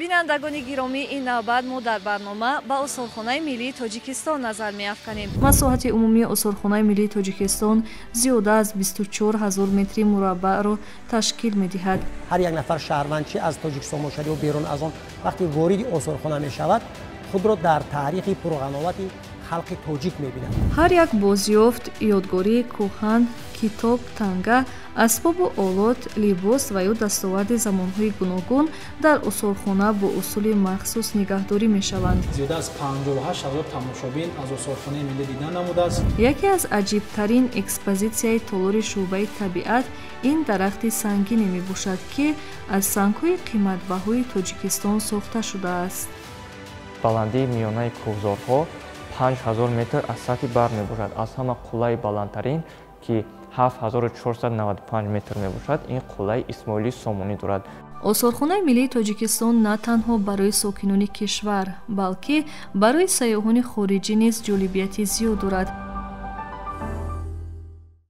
бинандагони гиромӣ, ин навбат мо дар барнома ба Осорхонаи миллии Тоҷикистон назар меафканем. Масоҳати умумии Осорхонаи миллии Тоҷикистон зиёда аз 24 000 метри мураббаъро ташкил медиҳад. ҳар як нафар шаҳрванд чи аз Тоҷикистон бошад ё берун аз он вақти вориди Осорхона мешавад, худро дар таърихи пурғановати халқи тоҷик мебинад. ҳар як бозёфт, ёдгории кӯҳан, китоб, танга, асбобу олот, либос ва ё дастоварди замонҳои гуногун дар Осорхона бо усули махсус нигаҳдорӣ мешаванд. зиёда аз 58 000 тамошобин аз Осорхонаи миллӣ дидан намудааст. яке аз аҷибтарин экспозитсияи толори шӯъбаи табиат ин дарахти сангине мебошад, ки аз сангҳои қиматбаҳои Тоҷикистон сохта шудааст. баландии миёнаи кӯҳзорҳо 5000 метр аз сатҳи бар мебошад. аз ҳама қуллаи баландтарин ки 7495 метр мебошад, ин қуллаи Исмоили Сомонӣ дорад. Осорхонаи миллии Тоҷикистон на танҳо барои сокинони кишвар, балки барои сайёҳони хориҷӣ низ ҷолибияти зиёд дорад.